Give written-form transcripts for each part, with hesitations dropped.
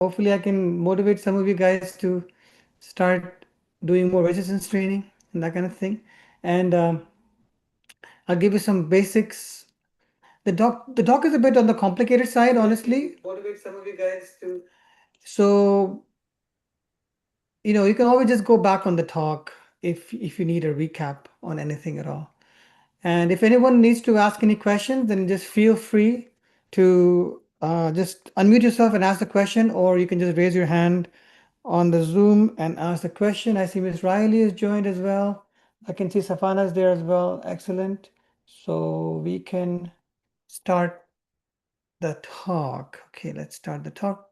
Hopefully, I can motivate some of you guys to start doing more resistance training and that kind of thing. And I'll give you some basics. The talk is a bit on the complicated side, honestly. Motivate some of you guys to. So, you can always just go back on the talk if you need a recap on anything at all. And if anyone needs to ask any questions, then just feel free to just unmute yourself and ask the question, or you can just raise your hand on the Zoom and ask the question. I see Miss Riley is joined as well. I can see Safana is there as well. Excellent. So we can start the talk. Okay, let's start the talk.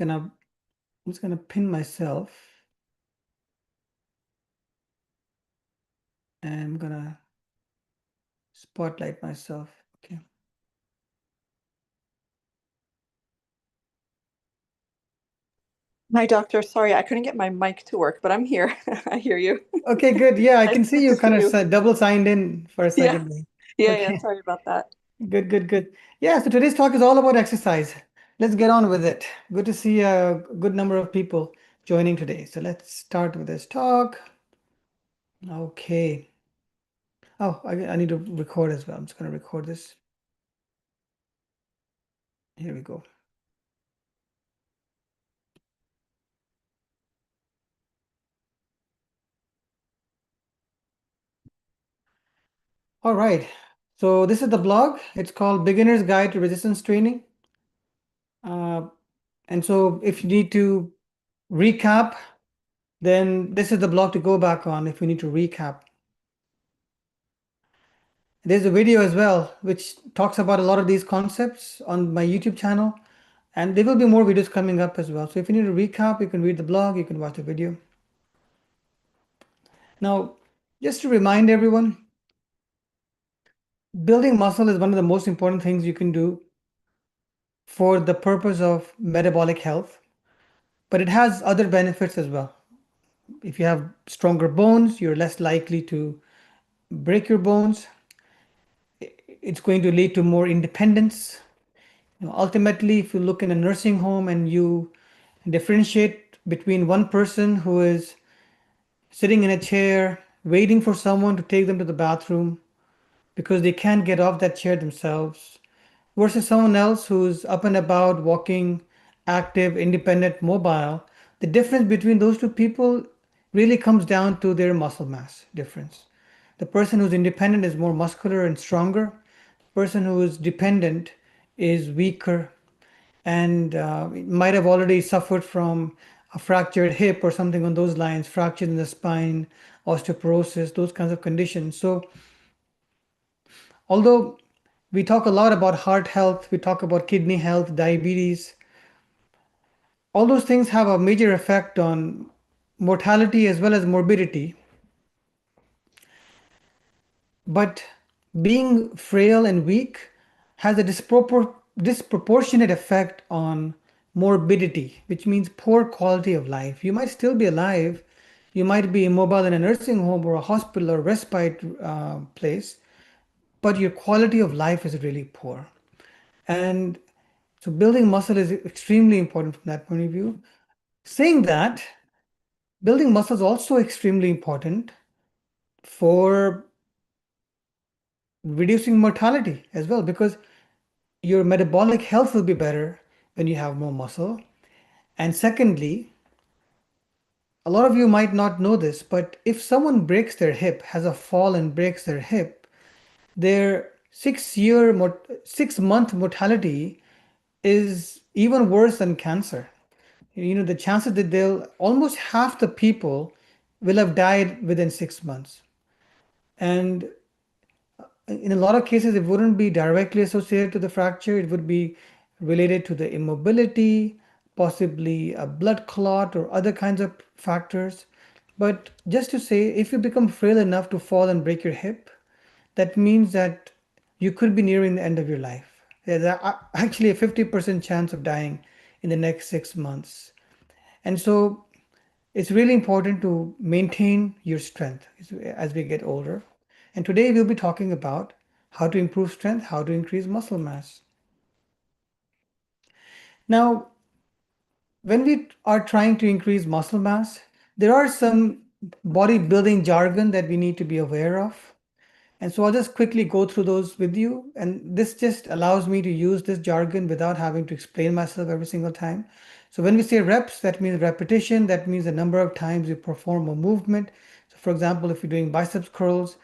I'm just gonna pin myself, and I'm gonna spotlight myself. Okay. Hi, doctor. Sorry, I couldn't get my mic to work, but I'm here. I hear you. Okay, good. Yeah, I can It's see good you to kind see of you. double signed in for a Yeah, second there. yeah. Okay, Sorry about that. good, good, good. Yeah, so today's talk is all about exercise. Let's get on with it. Good to see a good number of people joining today. So let's start with this talk. Okay. Oh, I need to record as well. I'm just going to record this. Here we go. All right. So this is the blog. It's called Beginner's Guide to Resistance Training. Uh, and so if you need to recap, then this is the blog to go back on if you need to recap. There's a video as well, which talks about a lot of these concepts on my YouTube channel. And there will be more videos coming up as well. So if you need a recap, you can read the blog, you can watch the video. Now, just to remind everyone, building muscle is one of the most important things you can do for the purpose of metabolic health, but it has other benefits as well. If you have stronger bones, you're less likely to break your bones. It's going to lead to more independence. Ultimately, if you look in a nursing home and you differentiate between one person who is sitting in a chair waiting for someone to take them to the bathroom because they can't get off that chair themselves, versus someone else who's up and about, walking, active, independent, mobile, the difference between those two people really comes down to their muscle mass difference. The person who's independent is more muscular and stronger. The person who is dependent is weaker and might have already suffered from a fractured hip or something on those lines, fracture in the spine, osteoporosis, those kinds of conditions. So, although we talk a lot about heart health, we talk about kidney health, diabetes, all those things have a major effect on mortality as well as morbidity. But being frail and weak has a disproportionate effect on morbidity, which means poor quality of life. You might still be alive, you might be immobile in a nursing home or a hospital or respite place, but your quality of life is really poor. And so building muscle is extremely important from that point of view. Saying that, building muscle is also extremely important for reducing mortality as well, because your metabolic health will be better when you have more muscle. And secondly, a lot of you might not know this, but if someone breaks their hip, has a fall and breaks their hip, their 6-month mortality is even worse than cancer. The chances that they'll almost half the people will have died within 6 months. And in a lot of cases, it wouldn't be directly associated to the fracture. It would be related to the immobility, possibly a blood clot or other kinds of factors. But just to say, if you become frail enough to fall and break your hip, that means that you could be nearing the end of your life. There's actually a 50% chance of dying in the next 6 months. And so it's really important to maintain your strength as we get older. And today we'll be talking about how to improve strength, how to increase muscle mass. Now, when we are trying to increase muscle mass, there are some bodybuilding jargon that we need to be aware of. And so I'll just quickly go through those with you. And this just allows me to use this jargon without having to explain myself every single time. So when we say reps, that means repetition. That means the number of times you perform a movement. So for example, if you're doing biceps curls,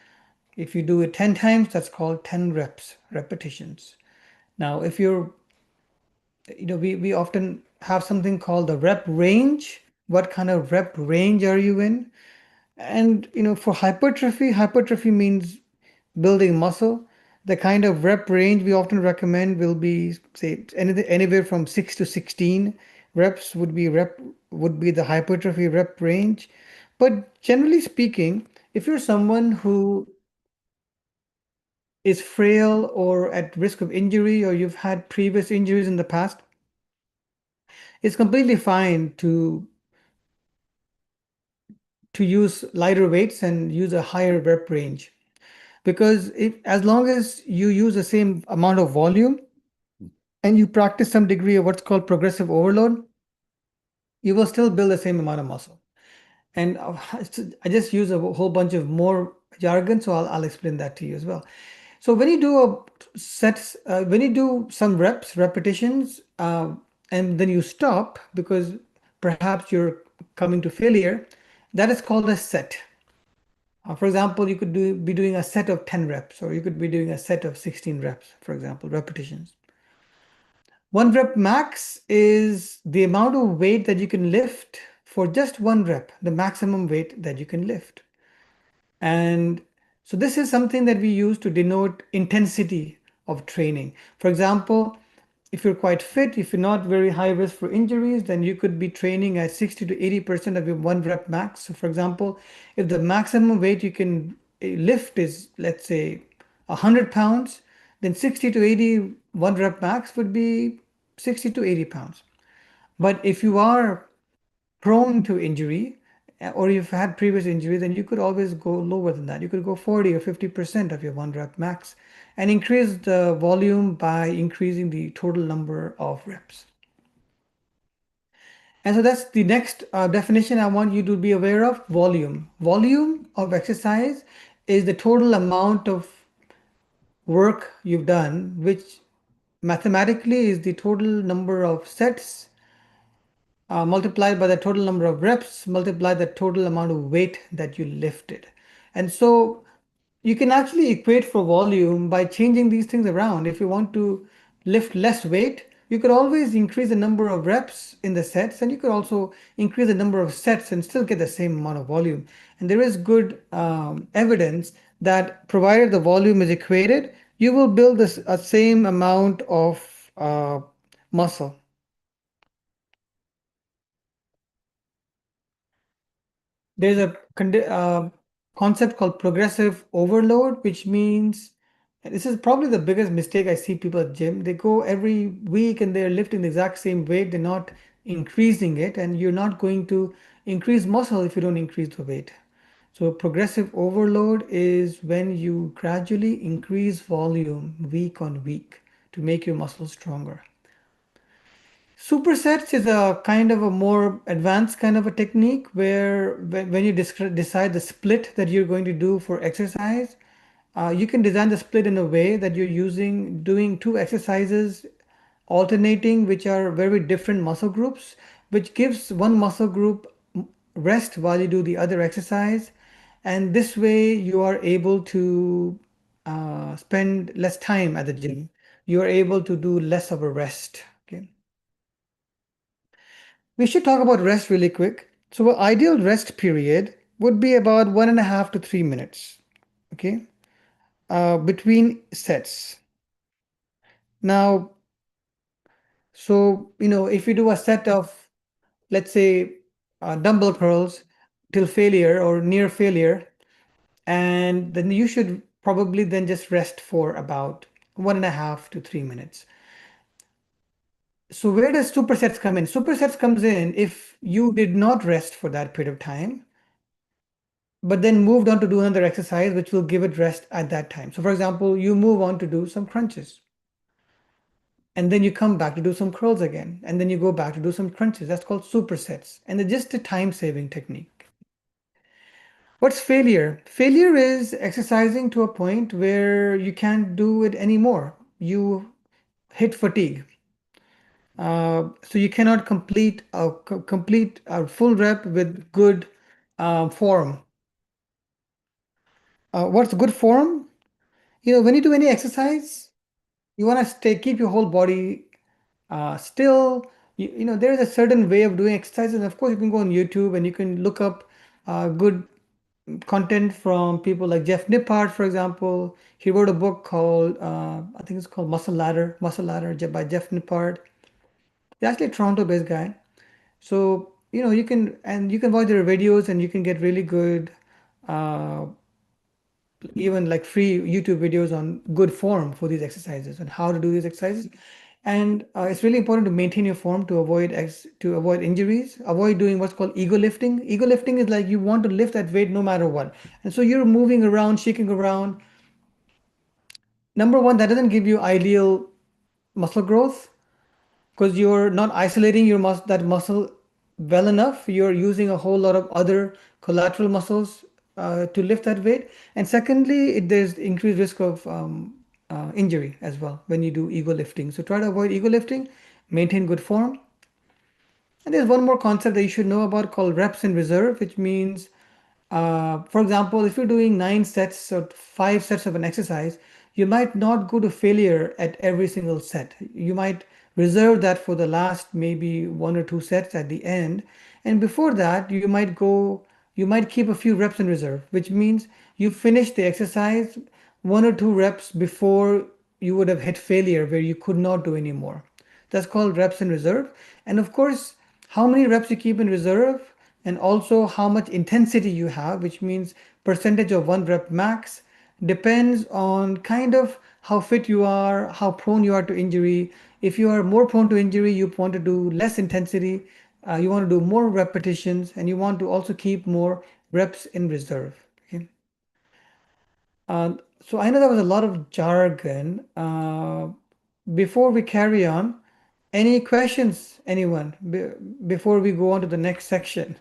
if you do it 10 times, that's called 10 reps, repetitions. Now, if you're, we often have something called the rep range. What kind of rep range are you in? And for hypertrophy, hypertrophy means building muscle. The kind of rep range we often recommend will be, say, anything anywhere from 6 to 16 reps would be the hypertrophy rep range. But generally speaking, if you're someone who is frail or at risk of injury, or you've had previous injuries in the past, it's completely fine to use lighter weights and use a higher rep range. Because as long as you use the same amount of volume and you practice some degree of what's called progressive overload, you will still build the same amount of muscle. And I just use a whole bunch of more jargon, so I'll explain that to you as well. So when you do when you do some repetitions, and then you stop because perhaps you're coming to failure, that is called a set. For example, you could be doing a set of 10 reps, or you could be doing a set of 16 reps, for example, repetitions. One rep max is the amount of weight that you can lift for just one rep, the maximum weight that you can lift. And so this is something that we use to denote intensity of training. For example, if you're quite fit, if you're not very high risk for injuries, then you could be training at 60 to 80% of your one rep max. So for example, if the maximum weight you can lift is, let's say, 100 pounds, then 60 to 80 one rep max would be 60 to 80 pounds. But if you are prone to injury, or you've had previous injury, then you could always go lower than that. You could go 40 or 50% of your one rep max and increase the volume by increasing the total number of reps. And so that's the next definition I want you to be aware of: volume. Volume of exercise is the total amount of work you've done, which mathematically is the total number of sets multiplied by the total number of reps, multiplied the total amount of weight that you lifted. And so you can actually equate for volume by changing these things around. If you want to lift less weight, you could always increase the number of reps in the sets, and you could also increase the number of sets and still get the same amount of volume. And there is good evidence that provided the volume is equated, you will build this a same amount of muscle. There's a concept called progressive overload, which means, and this is probably the biggest mistake I see people at gym. They go every week and they're lifting the exact same weight. They're not increasing it, and you're not going to increase muscle if you don't increase the weight. So progressive overload is when you gradually increase volume week on week to make your muscles stronger. Supersets is a kind of a more advanced kind of a technique where when you decide the split that you're going to do for exercise, you can design the split in a way that you're doing two exercises alternating, which are very different muscle groups, which gives one muscle group rest while you do the other exercise. And this way you are able to spend less time at the gym. You are able to do less of a rest. Okay. We should talk about rest really quick. So, our ideal rest period would be about 1.5 to 3 minutes, okay, between sets. Now, so if you do a set of, let's say, dumbbell curls till failure or near failure, and then you should probably then just rest for about 1.5 to 3 minutes. So, where does supersets come in? Supersets comes in if you did not rest for that period of time, but then moved on to do another exercise which will give it rest at that time. So for example, you move on to do some crunches. and then you come back to do some curls again, and then you go back to do some crunches. That's called supersets, and it's just a time-saving technique. What's failure? Failure is exercising to a point where you can't do it anymore. You hit fatigue. So you cannot complete a full rep with good form. What's good form? When you do any exercise, you want to keep your whole body still. There is a certain way of doing exercises. Of course, you can go on YouTube and you can look up good content from people like Jeff Nippard, for example. He wrote a book called, I think it's called Muscle Ladder by Jeff Nippard. He's actually a Toronto-based guy. So, you can watch their videos and you can get really good, uh, even like free YouTube videos on good form for these exercises and how to do these exercises. And it's really important to maintain your form to avoid injuries, avoid doing what's called ego lifting. Ego lifting is like you want to lift that weight no matter what. And so you're moving around, shaking around. Number one, that doesn't give you ideal muscle growth because you're not isolating that muscle well enough. You're using a whole lot of other collateral muscles to lift that weight. And secondly, there's increased risk of injury as well when you do ego lifting. So try to avoid ego lifting, maintain good form. And there's one more concept that you should know about called reps in reserve, which means, for example, if you're doing 9 sets or 5 sets of an exercise, you might not go to failure at every single set. You might reserve that for the last maybe 1 or 2 sets at the end. And before that, you might keep a few reps in reserve, which means you finish the exercise 1 or 2 reps before you would have hit failure where you could not do anymore. That's called reps in reserve. And of course, how many reps you keep in reserve and also how much intensity you have, which means percentage of 1 rep max, depends on kind of how fit you are, how prone you are to injury. If you are more prone to injury, you want to do less intensity, you want to do more repetitions, and you want to also keep more reps in reserve. Okay? Uh, so I know that was a lot of jargon. Before we carry on, any questions, anyone, before we go on to the next section?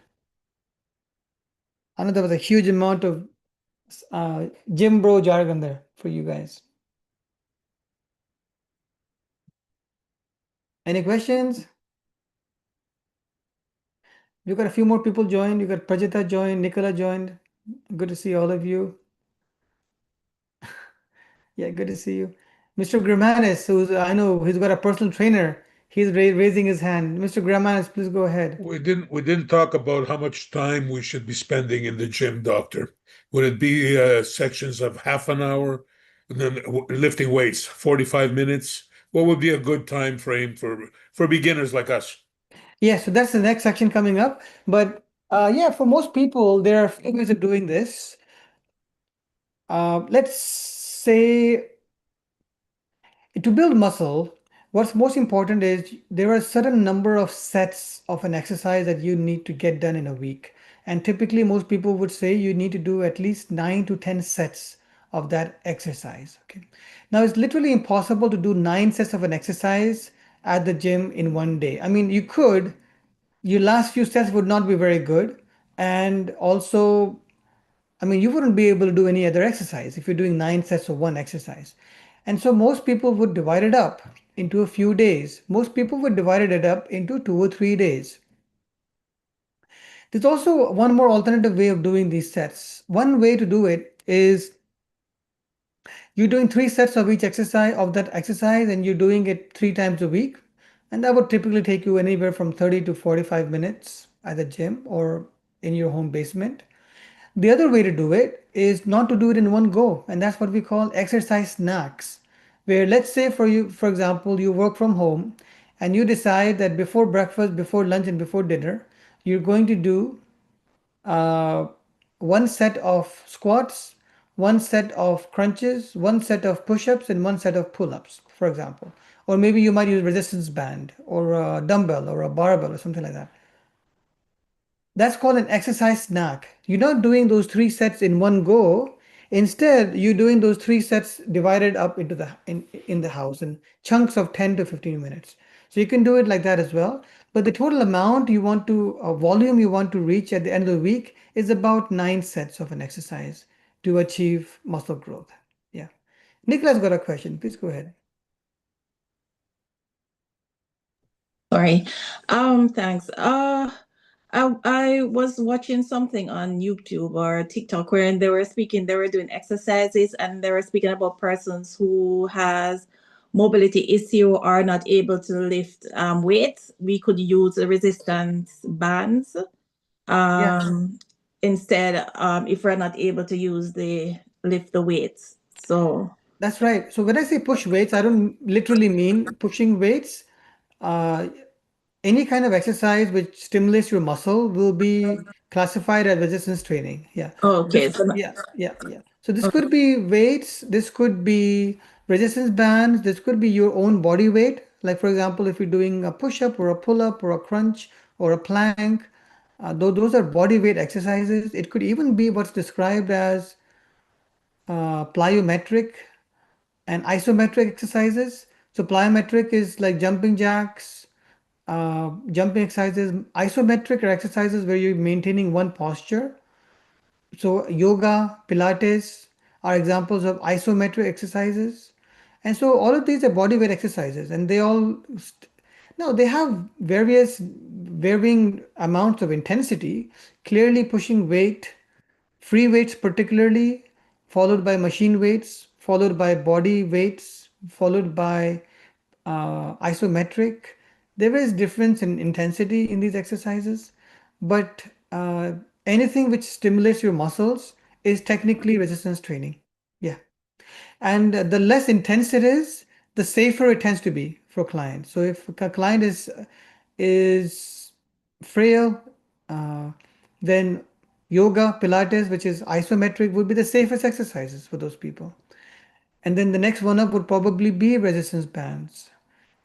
I know there was a huge amount of gym bro jargon there for you guys. Any questions? You got a few more people joined. You got Prajita joined, Nicola joined. Good to see all of you. Yeah, good to see you. Mr. Gramanis, who's I know he's got a personal trainer. He's raising his hand. Mr. Gramanis, please go ahead. We didn't talk about how much time we should be spending in the gym, doctor. Would it be sections of half an hour and then lifting weights, 45 minutes? What would be a good time frame for beginners like us? Yeah, so that's the next section coming up. But yeah, for most people, there are a few ways of doing this. Let's say to build muscle, what's most important is there are a certain number of sets of an exercise that you need to get done in a week. And typically, most people would say you need to do at least 9 to 10 sets of that exercise. Okay. Now, it's literally impossible to do 9 sets of an exercise at the gym in one day. I mean, you could, your last few sets would not be very good. And also, I mean, you wouldn't be able to do any other exercise if you're doing 9 sets of one exercise. And so most people would divide it up into a few days. Most people would divide it up into 2 or 3 days. There's also one more alternative way of doing these sets. One way to do it is you're doing 3 sets of each exercise of that exercise and you're doing it 3 times a week. And that would typically take you anywhere from 30 to 45 minutes at the gym or in your home basement. The other way to do it is not to do it in one go, and that's what we call exercise snacks. Where let's say for you, for example, you work from home and you decide that before breakfast, before lunch, and before dinner, you're going to do uh, 1 set of squats, 1 set of crunches, 1 set of push-ups, and 1 set of pull-ups, for example. Or maybe you might use resistance band or a dumbbell or a barbell or something like that. That's called an exercise snack. You're not doing those 3 sets in one go. Instead, you're doing those three sets divided up into in the house in chunks of 10 to 15 minutes. So you can do it like that as well. But the total amount you want to, volume you want to reach at the end of the week is about 9 sets of an exercise to achieve muscle growth. Yeah. Nicholas got a question. Please go ahead. Sorry. Thanks. I was watching something on YouTube or TikTok where they were doing exercises and they were speaking about persons who has mobility issue or not able to lift weights. We could use the resistance bands Yeah, instead if we're not able to use the lift the weights. So that's right. So when I say push weights, I don't literally mean pushing weights. Uh, any kind of exercise which stimulates your muscle will be classified as resistance training. Yeah. okay, so Yeah. So this could be weights, this could be resistance bands, this could be your own body weight. Like for example, if you're doing a push-up or a pull-up or a crunch or a plank, those are body weight exercises. It could even be what's described as plyometric and isometric exercises. So plyometric is like jumping jacks, jumping exercises. Isometric are exercises where you're maintaining one posture. So yoga, Pilates are examples of isometric exercises. And so all of these are body weight exercises and they all no, they have various varying amounts of intensity, clearly pushing weight, free weights particularly, followed by machine weights, followed by body weights, followed by isometric. There is difference in intensity in these exercises, but anything which stimulates your muscles is technically resistance training. Yeah. And the less intense it is, the safer it tends to be for clients. So if a client is frail, uh, then yoga, Pilates, which is isometric, would be the safest exercises for those people. And then the next one up would probably be resistance bands.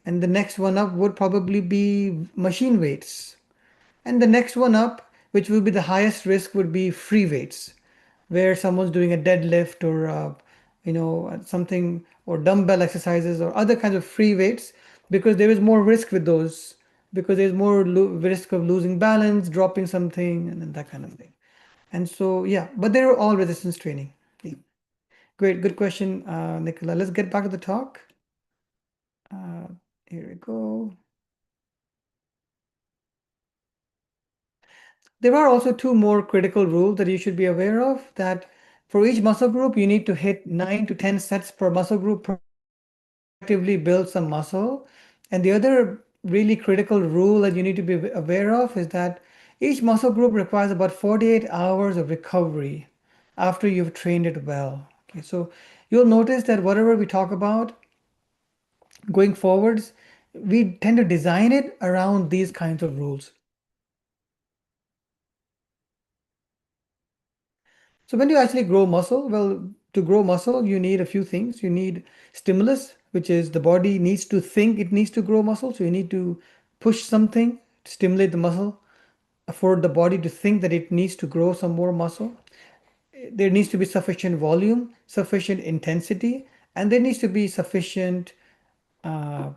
And the next one up would probably be machine weights. And the next one up, which will be the highest risk, would be free weights, where someone's doing a deadlift or something or dumbbell exercises or other kinds of free weights, because there is more risk with those, because there's more risk of losing balance, dropping something, and then that kind of thing. And so yeah, but they're all resistance training. Yeah. Great, good question, Nicola. Let's get back to the talk. Uh, Here we go. There are also two more critical rules that you should be aware of, that for each muscle group, you need to hit 9 to 10 sets per muscle group per actively build some muscle. And the other really critical rule that you need to be aware of is that each muscle group requires about 48 hours of recovery after you've trained it well. Okay, so you'll notice that whatever we talk about going forwards, we tend to design it around these kinds of rules. So when you actually grow muscle, well, to grow muscle, you need a few things. You need stimulus, which is the body needs to think it needs to grow muscle. So you need to push something to stimulate the muscle, for the body to think that it needs to grow some more muscle. There needs to be sufficient volume, sufficient intensity, and there needs to be sufficient, uh,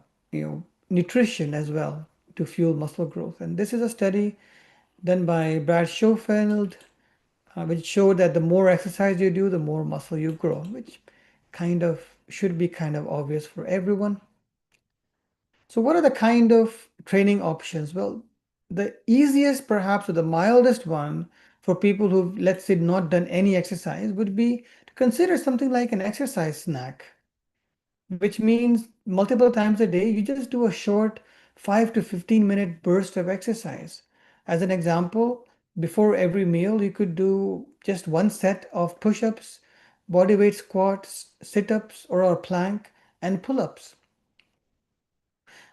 nutrition as well to fuel muscle growth. And this is a study done by Brad Schofield, which showed that the more exercise you do, the more muscle you grow, which kind of should be kind of obvious for everyone. So what are the kind of training options? Well, the easiest perhaps or the mildest one for people who've, let's say, not done any exercise would be to consider something like an exercise snack, which means multiple times a day, you just do a short 5 to 15-minute burst of exercise. As an example, before every meal, you could do just one set of push-ups, bodyweight squats, sit-ups, or a plank, and pull-ups.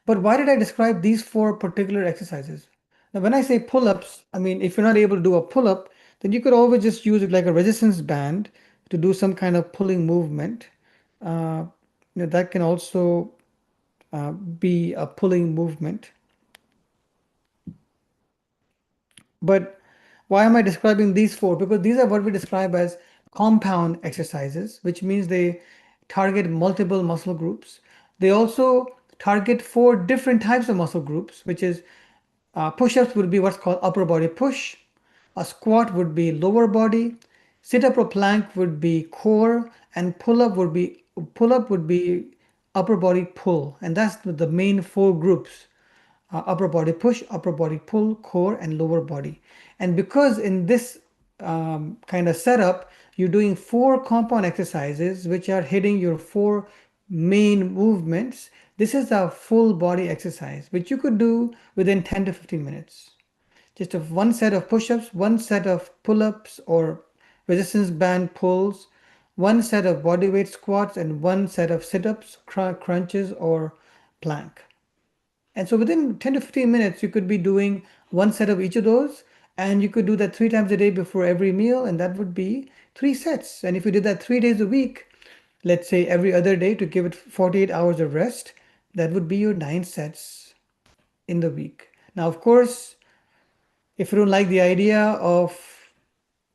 But why did I describe these four particular exercises? Now, when I say pull-ups, I mean, if you're not able to do a pull-up, then you could always just use it like a resistance band to do some kind of pulling movement. Uh, that can also be a pulling movement. But why am I describing these four? Because these are what we describe as compound exercises, which means they target multiple muscle groups. They also target 4 different types of muscle groups, which is push-ups would be what's called upper body push, a squat would be lower body, sit-up or plank would be core, and pull-up would be upper body pull, and that's the main 4 groups: upper body push, upper body pull, core, and lower body. And because in this kind of setup, you're doing 4 compound exercises which are hitting your 4 main movements, this is a full body exercise which you could do within 10 to 15 minutes. Just one set of push-ups, one set of pull-ups or resistance band pulls, one set of bodyweight squats, and one set of sit-ups, crunches, or plank. And so within 10 to 15 minutes, you could be doing one set of each of those, and you could do that 3 times a day before every meal, and that would be 3 sets. And if you did that 3 days a week, let's say every other day to give it 48 hours of rest, that would be your 9 sets in the week. Now, of course, if you don't like the idea of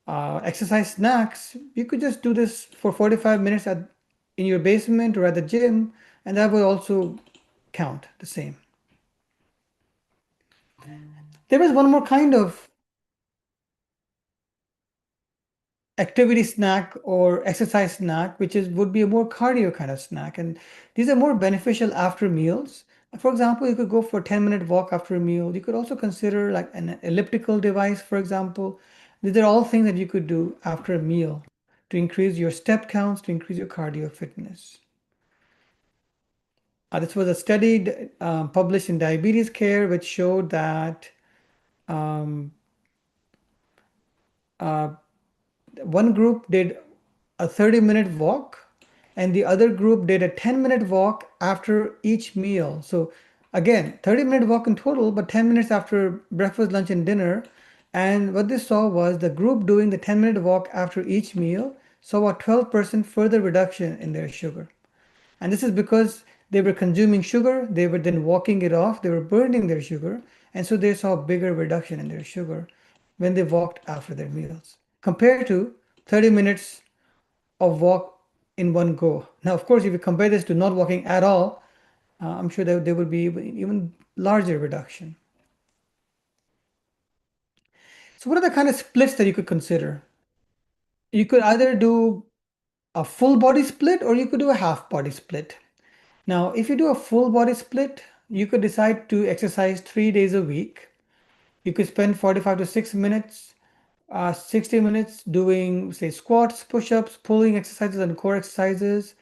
exercise snacks, you could just do this for 45 minutes in your basement or at the gym, and that would also count the same. There is one more kind of activity snack or exercise snack, which would be a more cardio kind of snack. And these are more beneficial after meals. For example, you could go for a 10-minute walk after a meal. You could also consider like an elliptical device, for example. These are all things that you could do after a meal to increase your step counts, to increase your cardio fitness. This was a study published in Diabetes Care, which showed that um, one group did a 30-minute walk and the other group did a 10-minute walk after each meal. So again, 30-minute walk in total, but 10 minutes after breakfast, lunch, and dinner. And what they saw was the group doing the 10-minute walk after each meal saw a 12% further reduction in their sugar. And this is because they were consuming sugar, they were then walking it off, they were burning their sugar, and so they saw a bigger reduction in their sugar when they walked after their meals, compared to 30 minutes of walk in one go. Now, of course, if you compare this to not walking at all, I'm sure that there would be even larger reduction. So what are the kind of splits that you could consider? You could either do a full body split or you could do a half body split. Now, if you do a full body split, you could decide to exercise 3 days a week. You could spend 45 to 60 minutes, 60 minutes doing, say, squats, push-ups, pulling exercises, and core exercises,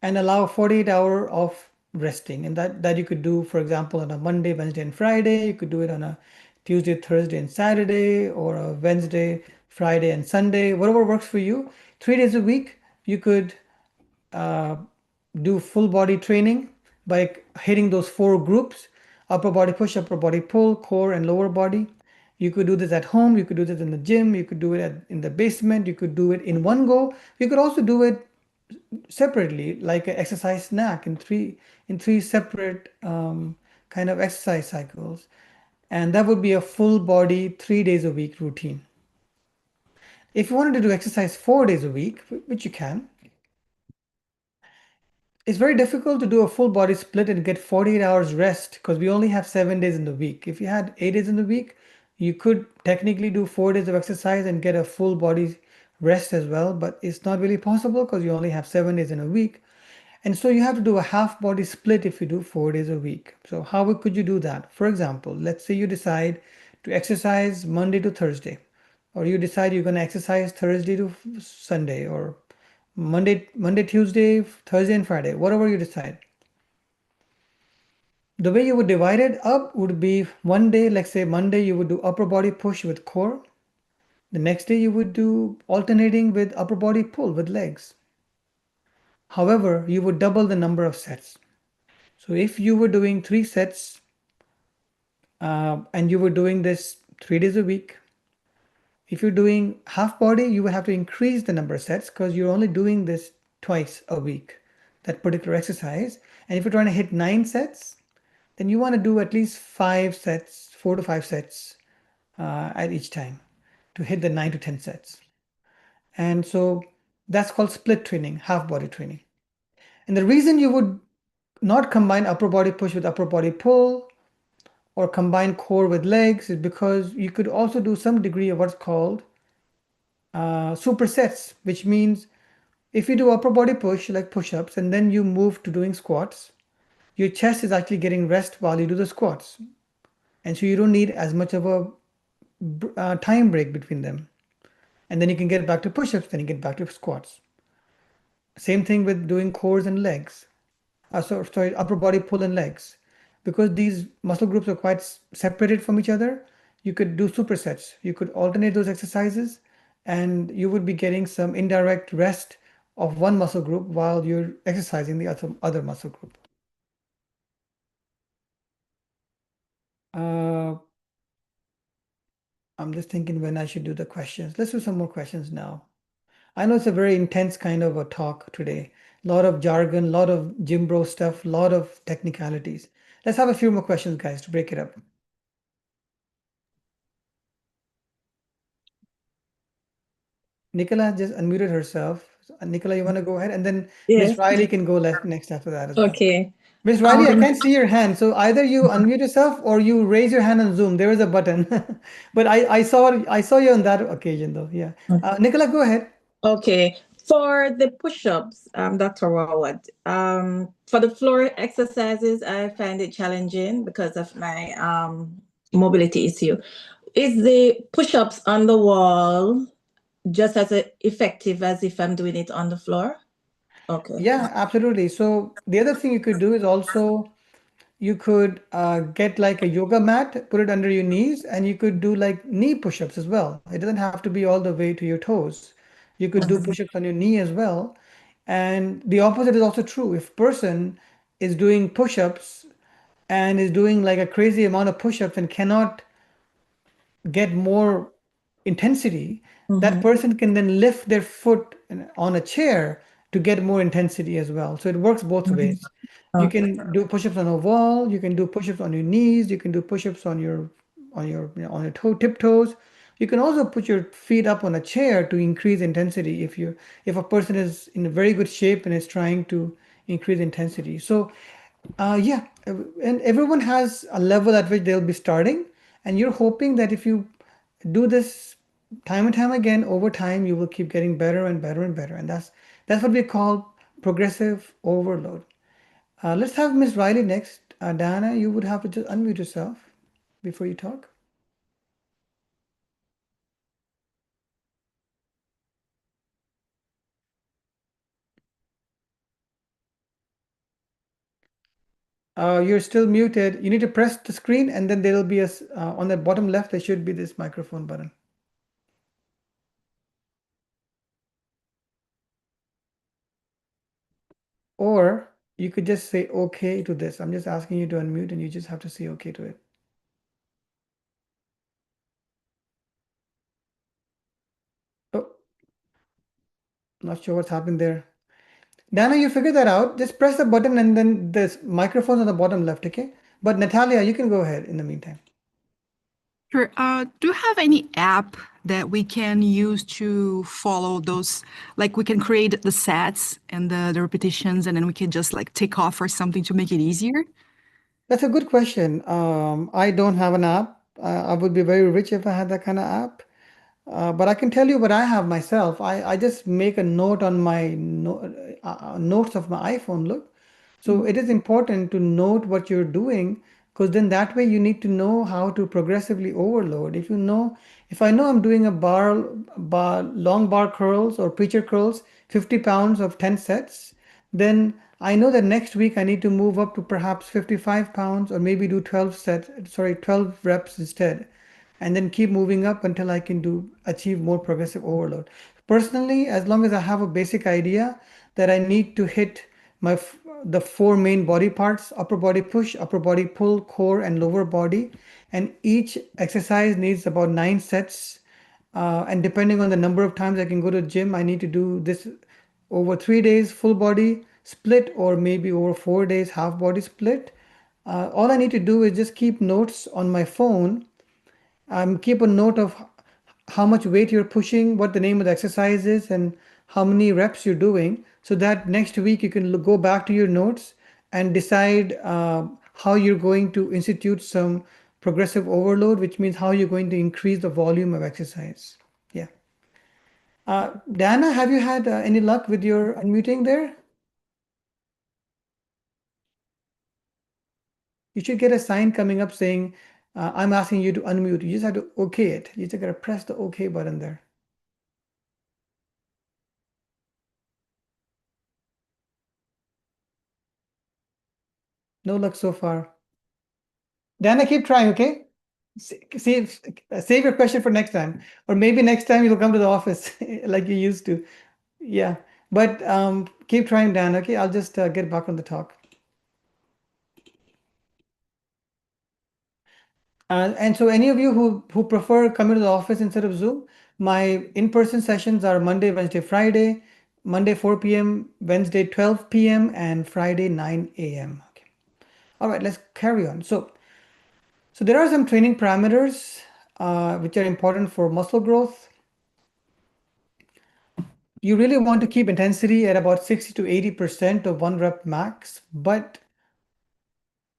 and allow 48 hours of resting. And that you could do, for example, on a Monday, Wednesday, and Friday. You could do it on a Tuesday, Thursday, and Saturday, or a Wednesday, Friday, and Sunday, whatever works for you. 3 days a week, you could do full body training by hitting those 4 groups: upper body push, upper body pull, core, and lower body. You could do this at home, you could do this in the gym, you could do it in the basement, you could do it in one go. You could also do it separately, like an exercise snack in three separate kind of exercise cycles. And that would be a full body 3 days a week routine. If you wanted to do exercise 4 days a week, which you can, it's very difficult to do a full body split and get 48 hours rest because we only have 7 days in the week. If you had 8 days in the week, you could technically do 4 days of exercise and get a full body rest as well, but it's not really possible because you only have 7 days in a week. And so you have to do a half body split if you do 4 days a week. So how could you do that? For example, let's say you decide to exercise Monday to Thursday, or you decide you're going to exercise Thursday to Sunday, or Monday, Tuesday, Thursday, and Friday, whatever you decide. The way you would divide it up would be one day, let's say Monday, you would do upper body push with core. The next day, you would do alternating with upper body pull with legs. However, you would double the number of sets. So if you were doing 3 sets and you were doing this 3 days a week, if you're doing half body, you would have to increase the number of sets because you're only doing this twice a week, that particular exercise. And if you're trying to hit 9 sets, then you want to do at least 5 sets, 4 to 5 sets at each time to hit the 9 to 10 sets. And so That's called split training, half body training. And the reason you would not combine upper body push with upper body pull or combine core with legs is because you could also do some degree of what's called supersets, which means if you do upper body push like push-ups and then you move to doing squats, your chest is actually getting rest while you do the squats. And so you don't need as much of a time break between them. And then you can get back to push-ups, then you get back to squats. Same thing with doing cores and legs. Sorry, upper body pull and legs. Because these muscle groups are quite separated from each other, you could do supersets. You could alternate those exercises and you would be getting some indirect rest of one muscle group while you're exercising the other muscle group. I'm just thinking when I should do the questions. Let's do some more questions now. I know it's a very intense kind of a talk today. A lot of jargon, a lot of gym bro stuff, a lot of technicalities. Let's have a few more questions, guys, to break it up. Nicola just unmuted herself. Nicola, you want to go ahead? And then Miss Yes. Riley can go next after that as well. Okay. Miss Riley, I can't see your hand. So either you unmute yourself or you raise your hand on Zoom. There is a button. But I saw you on that occasion though. Yeah. Nicola, go ahead. Okay. For the push-ups, Dr. Rawad, for the floor exercises, I find it challenging because of my mobility issue. Is the push-ups on the wall just as effective as if I'm doing it on the floor? Okay. Yeah, absolutely. So the other thing you could do is also you could get like a yoga mat, put it under your knees, and you could do like knee push-ups as well. It doesn't have to be all the way to your toes. You could do push-ups on your knee as well. And the opposite is also true. If person is doing push-ups and is doing like a crazy amount of push-ups and cannot get more intensity, that person can then lift their foot on a chair to get more intensity as well. So it works both ways. You can do push-ups on a wall, you can do push-ups on your knees, you can do push-ups on your on your tiptoes. You can also put your feet up on a chair to increase intensity if a person is in a very good shape and is trying to increase intensity. So yeah, and everyone has a level at which they'll be starting, and you're hoping that if you do this time and time again over time, you will keep getting better and better and better, and that's what we call progressive overload. Let's have Miss Riley next. Diana, you would have to just unmute yourself before you talk. You're still muted. You need to press the screen, and then there will be on the bottom left, there should be this microphone button. Or you could just say okay to this. I'm just asking you to unmute and you just have to say okay to it. Oh, not sure what's happened there. Dana, you figure that out. Just press the button and then this microphone's on the bottom left, okay? But Natalia, you can go ahead in the meantime. Sure. Do you have any app that we can use to follow those? Like we can create the sets and the repetitions, and then we can just like take off or something to make it easier? That's a good question. I don't have an app. I would be very rich if I had that kind of app. But I can tell you what I have myself. I just make a note on my notes of my iPhone. Look, so it is important to note what you're doing because then that way you need to know how to progressively overload. If I know I'm doing a long bar curls or preacher curls, 50 pounds of 10 sets, then I know that next week I need to move up to perhaps 55 pounds or maybe do 12 reps instead and then keep moving up until I can achieve more progressive overload. Personally, as long as I have a basic idea that I need to hit the four main body parts: upper body push, upper body pull, core, and lower body, and each exercise needs about 9 sets. And depending on the number of times I can go to the gym, I need to do this over 3 days, full body split, or maybe over 4 days, half body split. All I need to do is just keep notes on my phone. Keep a note of how much weight you're pushing, what the name of the exercise is, and how many reps you're doing, so that next week you can go back to your notes and decide how you're going to institute some progressive overload, which means how you're going to increase the volume of exercise. Yeah. Diana, have you had any luck with your unmuting there? You should get a sign coming up saying, I'm asking you to unmute. You just have to OK it. You just got to press the OK button there. No luck so far. Diana, keep trying, okay? Save your question for next time. Or maybe next time you'll come to the office like you used to. Yeah. But keep trying, Dan, okay? I'll just get back on the talk. And so any of you who prefer coming to the office instead of Zoom, my in-person sessions are Monday, Wednesday, Friday, Monday 4 p.m., Wednesday 12 p.m., and Friday 9 a.m. Okay. All right, let's carry on. So there are some training parameters which are important for muscle growth. You really want to keep intensity at about 60 to 80% of 1 rep max, but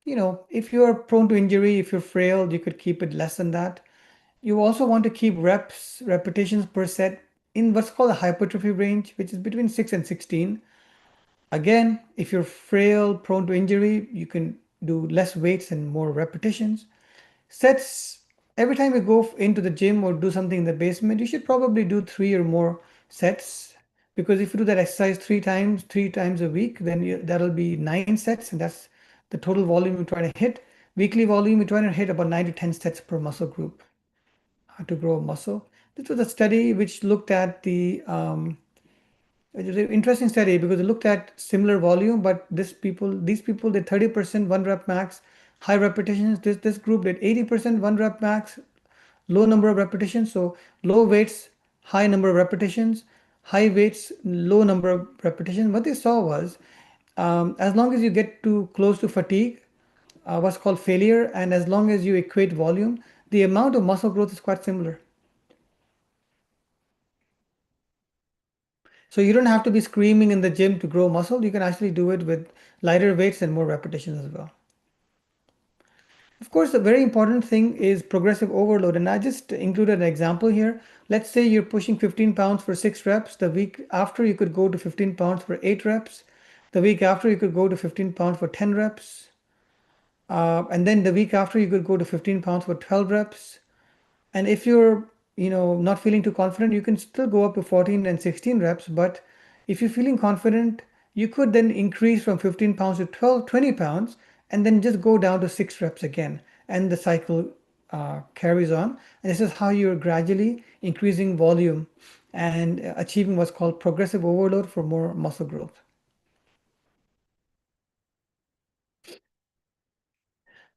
if you're prone to injury, if you're frail, you could keep it less than that. You also want to keep repetitions per set in what's called a hypertrophy range, which is between 6 and 16. Again, if you're frail, prone to injury, you can do less weights and more repetitions. Sets, every time you go into the gym or do something in the basement, you should probably do 3 or more sets, because if you do that exercise three times a week, then that'll be 9 sets, and that's the total volume you try to hit. Weekly volume, you try to hit about 9 to 10 sets per muscle group to grow muscle. This was a study which looked at it was an interesting study because it looked at similar volume, but these people did 30% 1 rep max, high repetitions. This group did 80% 1 rep max, low number of repetitions. So low weights, high number of repetitions, high weights, low number of repetitions. What they saw was, as long as you get too close to fatigue, what's called failure, and as long as you equate volume, the amount of muscle growth is quite similar. So you don't have to be screaming in the gym to grow muscle. You can actually do it with lighter weights and more repetitions as well. Of course, the very important thing is progressive overload. And I just included an example here. Let's say you're pushing 15 pounds for 6 reps. The week after, you could go to 15 pounds for 8 reps. The week after, you could go to 15 pounds for 10 reps. And then the week after, you could go to 15 pounds for 12 reps. And if you're, not feeling too confident, you can still go up to 14 and 16 reps. But if you're feeling confident, you could then increase from 15 pounds to 20 pounds, and then just go down to 6 reps again. And the cycle carries on. And this is how you're gradually increasing volume and achieving what's called progressive overload for more muscle growth.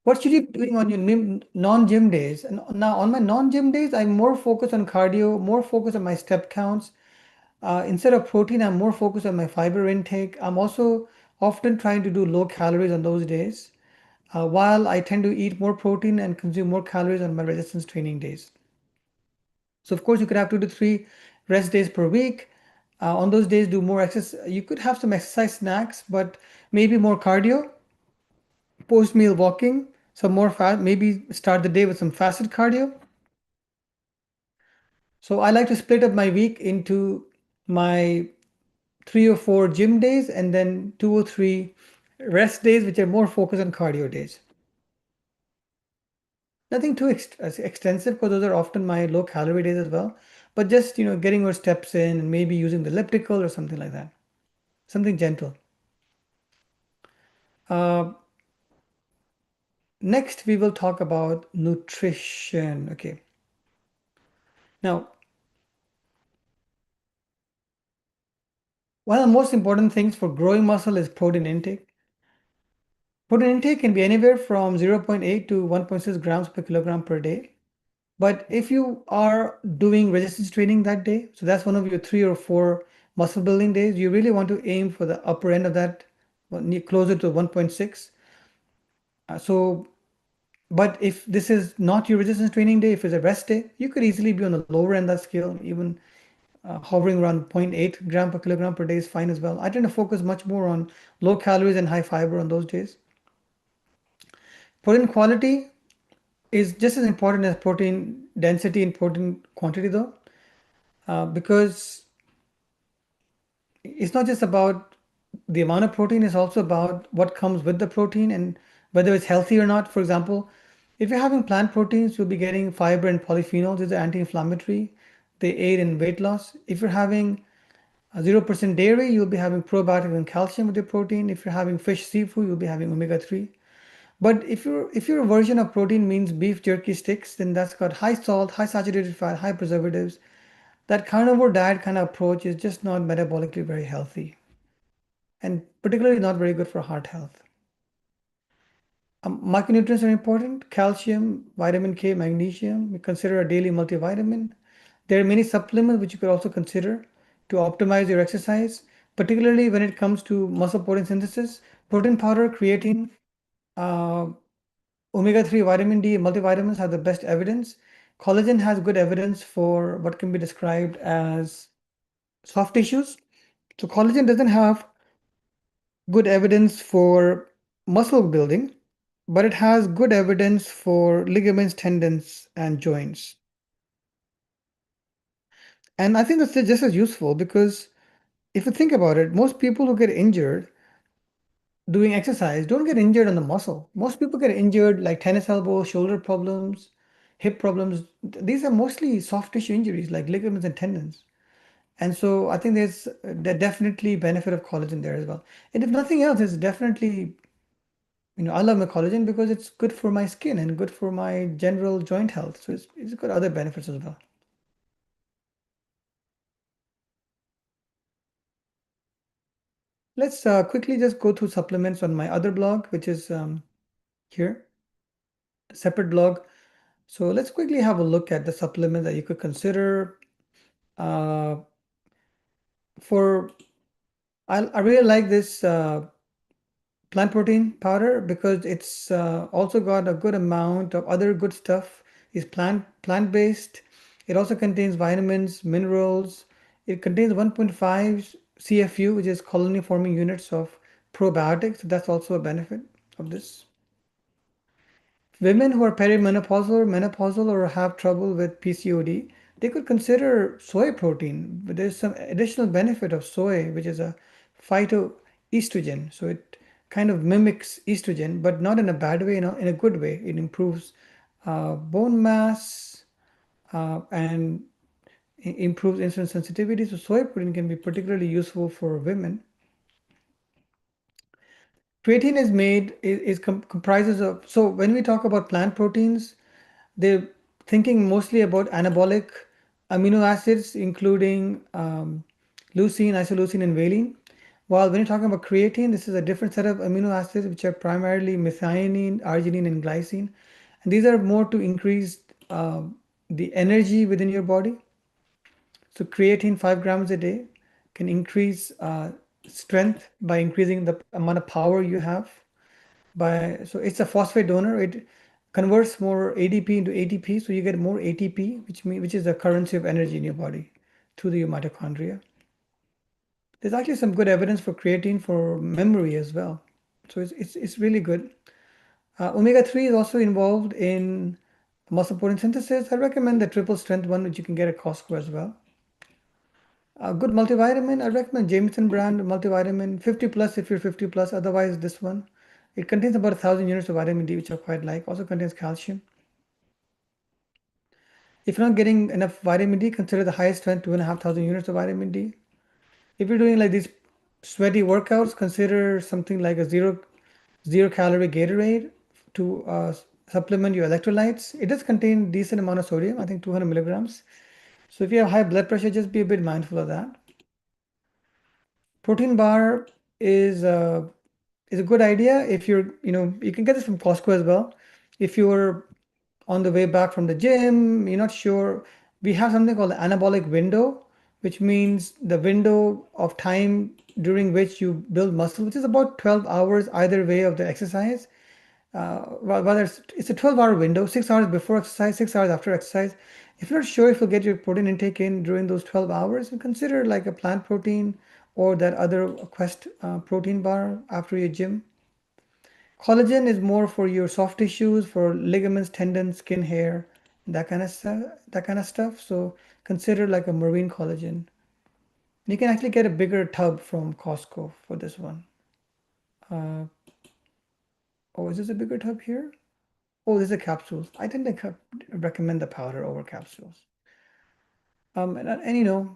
What should you be doing on your non-gym days? And now on my non-gym days, I'm more focused on cardio, more focused on my step counts. Instead of protein, I'm more focused on my fiber intake. I'm also often trying to do low calories on those days, while I tend to eat more protein and consume more calories on my resistance training days. So of course, you could have 2 to 3 rest days per week. On those days, do more exercise. You could have some exercise snacks, but maybe more cardio, post-meal walking, some more fat, maybe start the day with some fasted cardio. So I like to split up my week into my 3 or 4 gym days and then 2 or 3 rest days, which are more focused on cardio days. Nothing too extensive, because those are often my low calorie days as well. But just, getting your steps in and maybe using the elliptical or something like that. Something gentle. Next, we will talk about nutrition. Okay. Now, one of the most important things for growing muscle is protein intake. Protein intake can be anywhere from 0.8 to 1.6 grams per kilogram per day. But if you are doing resistance training that day, so that's one of your 3 or 4 muscle building days, you really want to aim for the upper end of that, closer to 1.6. But if this is not your resistance training day, if it's a rest day, you could easily be on the lower end of that scale, even hovering around 0.8 gram per kilogram per day is fine as well. I tend to focus much more on low calories and high fiber on those days. Protein quality is just as important as protein density and protein quantity, though, because it's not just about the amount of protein, it's also about what comes with the protein and whether it's healthy or not. For example, if you're having plant proteins, you'll be getting fiber and polyphenols. These are anti-inflammatory. They aid in weight loss. If you're having 0% dairy, you'll be having probiotics and calcium with your protein. If you're having fish, seafood, you'll be having omega-3. But if your version of protein means beef jerky sticks, then that's got high salt, high saturated fat, high preservatives. That carnivore diet kind of approach is just not metabolically very healthy, and particularly not very good for heart health. Micronutrients are important: calcium, vitamin K, magnesium. We consider a daily multivitamin. There are many supplements which you could also consider to optimize your exercise, particularly when it comes to muscle protein synthesis. Protein powder, creatine, omega-3, vitamin D, multivitamins have the best evidence. Collagen has good evidence for what can be described as soft tissues. So collagen doesn't have good evidence for muscle building, but it has good evidence for ligaments, tendons, and joints. And I think that's just as useful because if you think about it, most people who get injured doing exercise don't get injured on the muscle. Most people get injured like tennis elbow, shoulder problems, hip problems. These are mostly soft tissue injuries like ligaments and tendons. And so I think there's definitely benefit of collagen there as well. And if nothing else, it's definitely, I love my collagen because it's good for my skin and good for my general joint health. So it's got other benefits as well. Let's quickly just go through supplements on my other blog, which is here, a separate blog. So let's quickly have a look at the supplements that you could consider. I really like this plant protein powder because it's also got a good amount of other good stuff. It's plant-based. It also contains vitamins, minerals. It contains 1.5 CFU, which is colony forming units of probiotics. So that's also a benefit of this. Women who are perimenopausal or menopausal or have trouble with PCOD, they could consider soy protein. But there's some additional benefit of soy, which is a phytoestrogen. So it kind of mimics estrogen, but not in a bad way, in a good way. It improves bone mass and improves insulin sensitivity. So soy protein can be particularly useful for women. Creatine is made comprises of, so when we talk about plant proteins, they're thinking mostly about anabolic amino acids, including leucine, isoleucine, and valine. While when you're talking about creatine, this is a different set of amino acids, which are primarily methionine, arginine, and glycine. And these are more to increase the energy within your body. So creatine 5 grams a day can increase strength by increasing the amount of power you have. So it's a phosphate donor. It converts more ADP into ATP, so you get more ATP, which is the currency of energy in your body through your mitochondria. There's actually some good evidence for creatine for memory as well. So it's really good. Omega-3 is also involved in muscle protein synthesis. I recommend the triple strength one, which you can get at Costco as well. A good multivitamin, I recommend Jameson brand multivitamin, 50 plus if you're 50 plus, otherwise this one. It contains about 1,000 units of vitamin D, which I quite like. Also contains calcium. If you're not getting enough vitamin D, consider the highest strength 2,500 units of vitamin D. If you're doing like these sweaty workouts, consider something like a zero calorie Gatorade to supplement your electrolytes. It does contain decent amount of sodium, I think 200 milligrams. So if you have high blood pressure, just be a bit mindful of that. Protein bar is a good idea if you can get this from Costco as well. If you're on the way back from the gym, you're not sure, we have something called the anabolic window, which means the window of time during which you build muscle, which is about 12 hours either way of the exercise. whether it's a 12-hour window, 6 hours before exercise, 6 hours after exercise. If you're not sure if you'll get your protein intake in during those 12 hours, you consider like a plant protein or that other Quest protein bar after your gym. Collagen is more for your soft tissues, for ligaments, tendons, skin, hair, that kind of stuff. That kind of stuff. So consider like a marine collagen. You can actually get a bigger tub from Costco for this one. Oh, is this a bigger tub here? Oh, these are capsules. I tend to recommend the powder over capsules. And you know,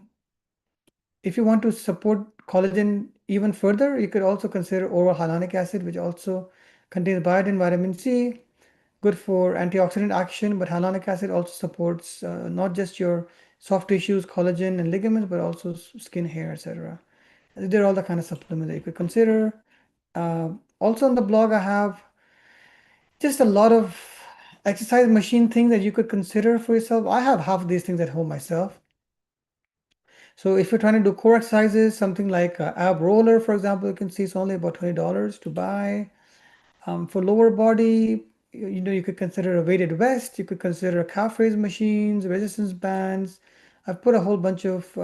if you want to support collagen even further, you could also consider oral hyaluronic acid, which also contains biotin, vitamin C, good for antioxidant action. But hyaluronic acid also supports not just your soft tissues, collagen, and ligaments, but also skin, hair, etc. They're all the kind of supplements that you could consider. Also on the blog, I have just a lot of exercise machine things that you could consider for yourself. I have half of these things at home myself. So if you're trying to do core exercises, something like ab roller, for example, you can see it's only about $20 to buy. For lower body, you know, you could consider a weighted vest. You could consider calf raise machines, resistance bands. I've put a whole bunch of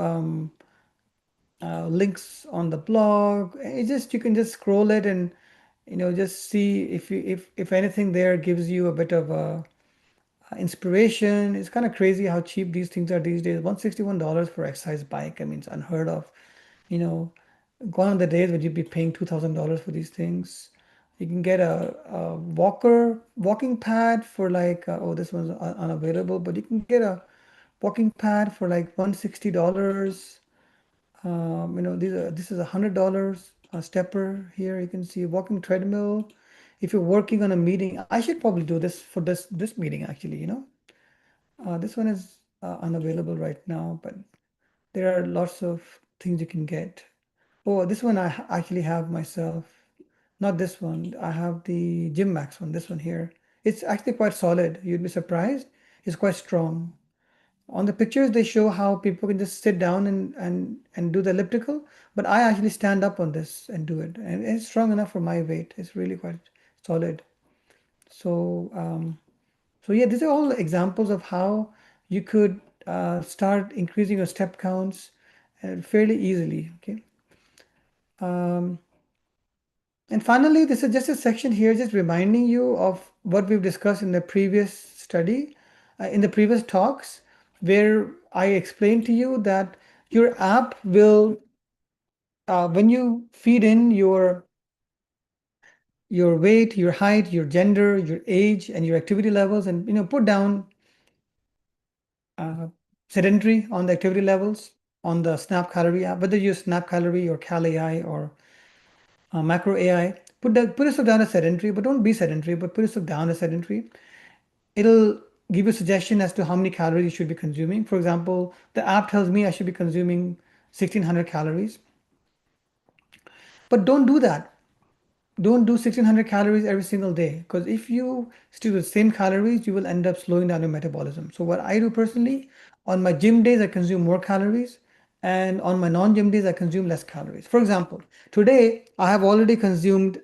links on the blog. It just, you can just scroll it and, you know, just see if anything there gives you a bit of a inspiration. It's kind of crazy how cheap these things are these days. $161 for exercise bike. I mean, it's unheard of. You know, gone are the days when you'd be paying $2,000 for these things. You can get a walking pad for like, oh, this one's unavailable, but you can get a walking pad for like $160. You know, this is $100. A stepper here. You can see a walking treadmill. If you're working on a meeting, I should probably do this for this meeting actually, you know. This one is unavailable right now, but there are lots of things you can get. Oh, this one I actually have myself. Not this one. I have the Gym Max one, this one here. It's actually quite solid. You'd be surprised. It's quite strong. On the pictures, they show how people can just sit down and do the elliptical, but I actually stand up on this and do it. And it's strong enough for my weight. It's really quite solid. So, so yeah, these are all examples of how you could start increasing your step counts fairly easily. Okay. And finally, this is just a section here, just reminding you of what we've discussed in the previous study, in the previous talks, where I explained to you that your app will, when you feed in your weight, your height, your gender, your age, and your activity levels, and you know, put down sedentary on the activity levels on the Snap Calorie app, whether you use Snap Calorie or Cal AI or Macro AI, put yourself down as sedentary, but don't be sedentary, but put yourself down as sedentary. It'll give you a suggestion as to how many calories you should be consuming. For example, the app tells me I should be consuming 1600 calories. But don't do that. Don't do 1600 calories every single day, because if you stick to the same calories, you will end up slowing down your metabolism. So what I do personally, on my gym days, I consume more calories, and on my non-gym days, I consume less calories. For example, today I have already consumed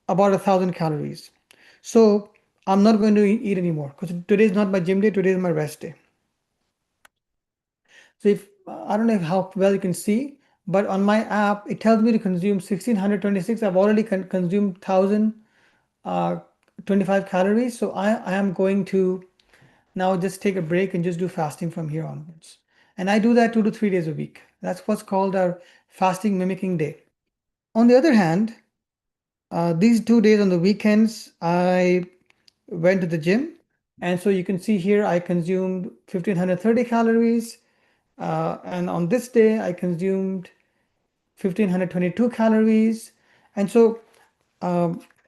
about 1,000 calories. So I'm not going to eat anymore because today is not my gym day, today is my rest day. So if I don't know how well you can see, but on my app, it tells me to consume 1626. I've already consumed 1,025 calories. So I am going to now just take a break and just do fasting from here onwards. And I do that 2 to 3 days a week. That's what's called our fasting mimicking day. On the other hand, these 2 days on the weekends, I went to the gym. And so you can see here, I consumed 1,530 calories. And on this day, I consumed 1,522 calories. And so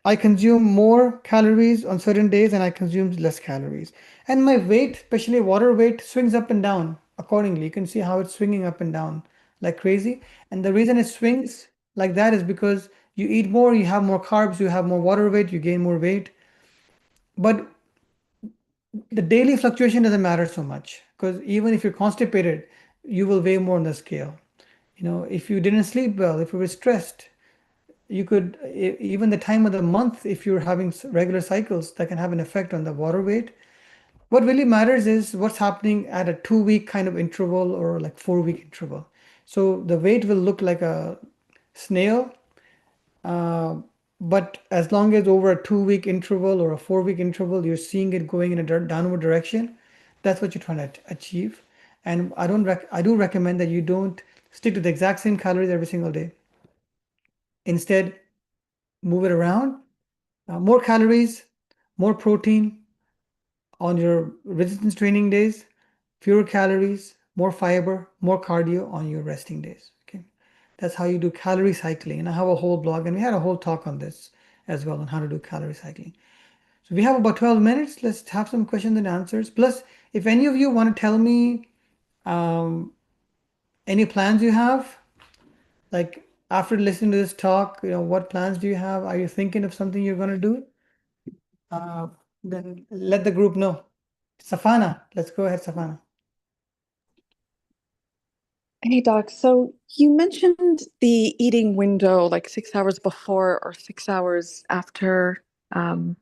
I consume more calories on certain days and I consume less calories. And my weight, especially water weight, swings up and down accordingly. You can see how it's swinging up and down like crazy. And the reason it swings like that is because you eat more, you have more carbs, you have more water weight, you gain more weight. But the daily fluctuation doesn't matter so much, because even if you're constipated, you will weigh more on the scale. You know, if you didn't sleep well, if you were stressed, even the time of the month, if you're having regular cycles, that can have an effect on the water weight. What really matters is what's happening at a 2 week kind of interval or like 4 week interval. So the weight will look like a snail, but as long as over a 2 week interval or a 4 week interval, you're seeing it going in a downward direction, that's what you're trying to achieve. And I do recommend that you don't stick to the exact same calories every single day. Instead, move it around. More calories, more protein on your resistance training days, fewer calories, more fiber, more cardio on your resting days. Okay, that's how you do calorie cycling. And I have a whole blog, and we had a whole talk on this as well on how to do calorie cycling. So we have about 12 minutes. Let's have some questions and answers. Plus, if any of you want to tell me any plans you have, like after listening to this talk, what plans do you have? Are you thinking of something you're going to do? Uh, then let the group know. Safana, let's go ahead, Safana. Hey, Doc. So you mentioned the eating window, like 6 hours before or 6 hours after a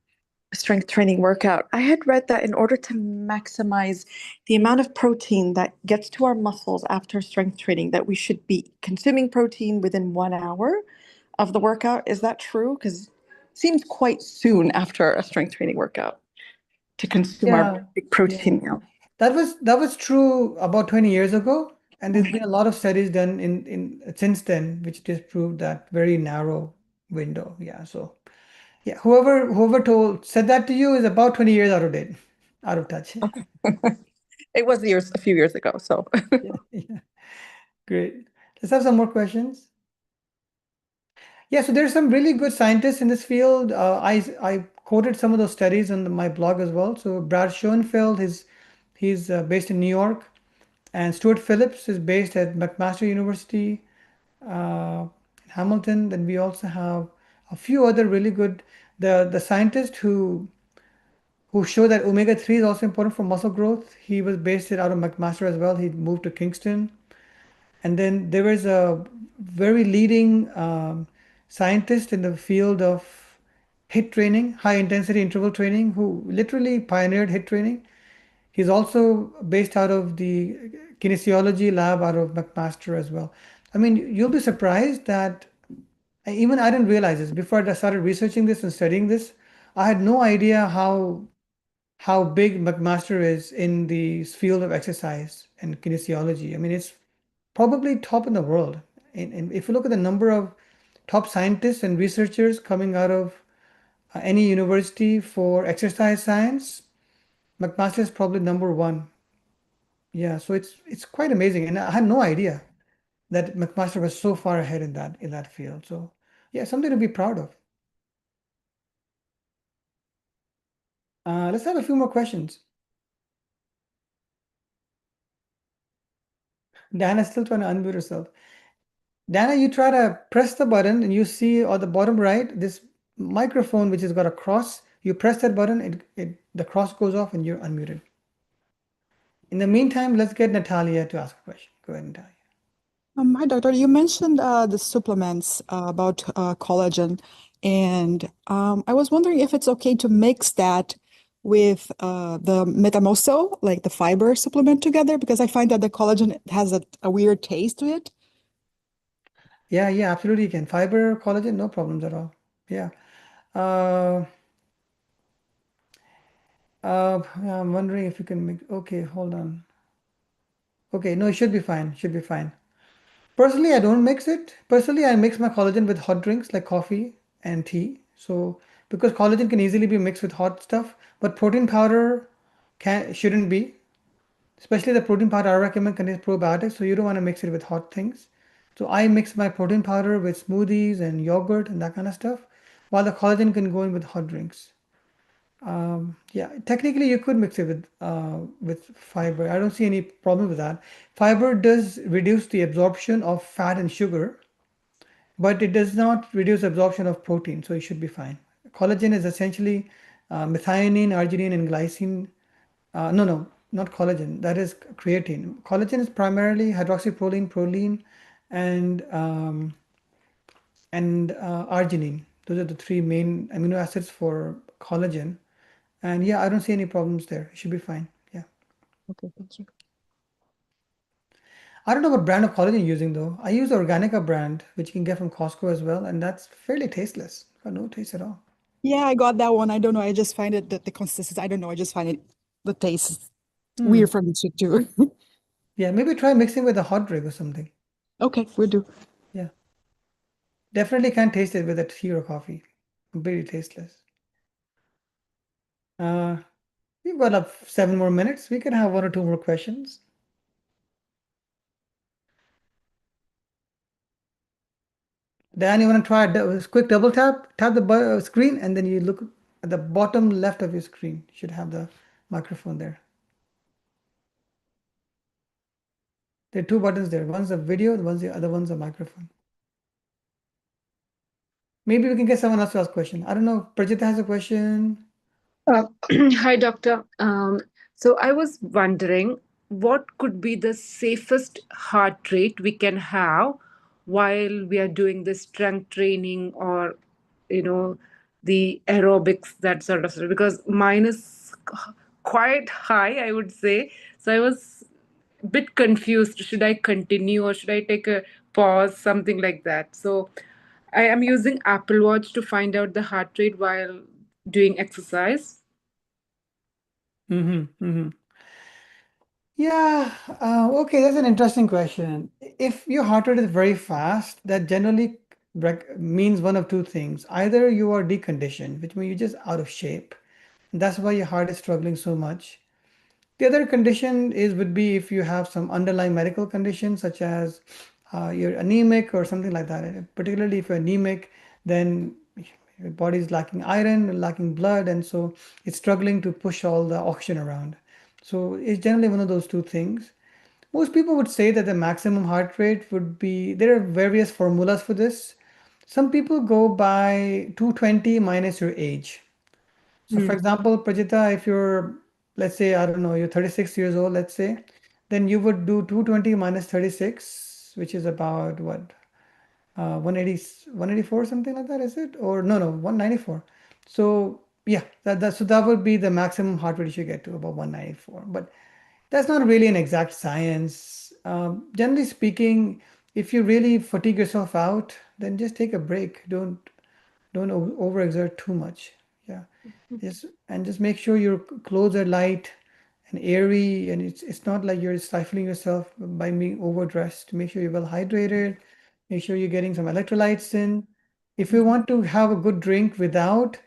strength training workout. I had read that in order to maximize the amount of protein that gets to our muscles after strength training, that we should be consuming protein within 1 hour of the workout. Is that true? Because it seems quite soon after a strength training workout to consume our Yeah, big yeah. protein meal. That was true about 20 years ago, and there's been a lot of studies done in since then, which disproved that very narrow window. Yeah, so yeah, whoever said that to you is about 20 years out of date, out of touch. It was a few years ago. So Yeah, yeah. Great. Let's have some more questions. Yeah, so there's some really good scientists in this field. I quoted some of those studies on my blog as well. So Brad Schoenfeld, he's based in New York, and Stuart Phillips is based at McMaster University, in Hamilton. Then we also have a few other really good the scientist who show that omega-3 is also important for muscle growth. He was based out of McMaster as well. He moved to Kingston. And then there was a very leading scientist in the field of HIIT training, high intensity interval training, who literally pioneered HIIT training. He's also based out of the kinesiology lab out of McMaster as well. I mean, you'll be surprised that even I didn't realize this before I started researching this and studying this. I had no idea how big McMaster is in the field of exercise and kinesiology. I mean, it's probably top in the world. And if you look at the number of top scientists and researchers coming out of any university for exercise science, McMaster is probably number one. Yeah, so it's quite amazing, and I had no idea that McMaster was so far ahead in that field. So yeah, something to be proud of. Let's have a few more questions. Dana's still trying to unmute herself. Dana, you try to press the button and you see on the bottom right this microphone which has got a cross. You press that button, the cross goes off and you're unmuted. In the meantime, let's get Natalia to ask a question. Go ahead, Natalia. Hi, doctor. You mentioned the supplements about collagen, and I was wondering if it's okay to mix that with the Metamucil, like the fiber supplement together, because I find that the collagen has a weird taste to it. Yeah, absolutely you can. Fiber, collagen, no problems at all. Yeah. Uh, yeah, I'm wondering if you can make, okay, hold on. Okay, no, it should be fine. Should be fine. Personally, I don't mix it. Personally, I mix my collagen with hot drinks like coffee and tea. So because collagen can easily be mixed with hot stuff, but protein powder shouldn't be. Especially the protein powder I recommend contains probiotics, so you don't want to mix it with hot things. So I mix my protein powder with smoothies and yogurt and that kind of stuff, while the collagen can go in with hot drinks. Yeah, technically you could mix it with fiber. I don't see any problem with that. Fiber does reduce the absorption of fat and sugar, but it does not reduce absorption of protein, so it should be fine. Collagen is essentially methionine, arginine, and glycine. No, not collagen. That is creatine. Collagen is primarily hydroxyproline, proline, and and arginine. Those are the three main amino acids for collagen. And yeah, I don't see any problems there. It should be fine. Yeah. Okay, thank you. I don't know what brand of collagen you're using though. I use Organica brand, which you can get from Costco as well, and that's fairly tasteless. Got no taste at all. Yeah, I got that one. I don't know. I just find it that the consistency, I don't know. I just find it the taste is Hmm. weird for me too. Yeah, maybe try mixing with a hot drink or something. Okay, we'll do. Yeah. Definitely can't taste it with a tea or coffee. Completely tasteless. Uh, we've got up 7 more minutes. We can have one or two more questions. Dan, you want to try a quick double tap? Tap the screen, and then you look at the bottom left of your screen. You should have the microphone there. There are two buttons there. One's a video, the other one's a microphone. Maybe we can get someone else to ask a question. I don't know. Prajita has a question. Uh, Hi, doctor. So I was wondering what could be the safest heart rate we can have while we are doing the strength training or, you know, the aerobics, that sort of stuff, because mine is quite high, I would say. So I was a bit confused. Should I continue or should I take a pause, something like that? So I am using Apple Watch to find out the heart rate while doing exercise. Mm-hmm, mm-hmm. Yeah, okay, that's an interesting question. If your heart rate is very fast, that generally means one of two things. Either you are deconditioned, which means you're just out of shape. That's why your heart is struggling so much. The other condition is would be if you have some underlying medical condition, such as you're anemic or something like that. And particularly if you're anemic, then your body is lacking iron, lacking blood, and so it's struggling to push all the oxygen around. So it's generally one of those two things. Most people would say that the maximum heart rate would be, there are various formulas for this. Some people go by 220 minus your age. So for example, Prajita, if you're, let's say, I don't know, you're 36 years old, let's say, then you would do 220 minus 36, which is about what, 180, 184, something like that, is it? Or no, 194. So yeah, so that would be the maximum heart rate you should get to, about 194. But that's not really an exact science. Generally speaking, if you really fatigue yourself out, then just take a break. Don't overexert too much. Yeah. Just make sure your clothes are light and airy, and it's not like you're stifling yourself by being overdressed. Make sure you're well hydrated. Make sure you're getting some electrolytes in. If you want to have a good drink without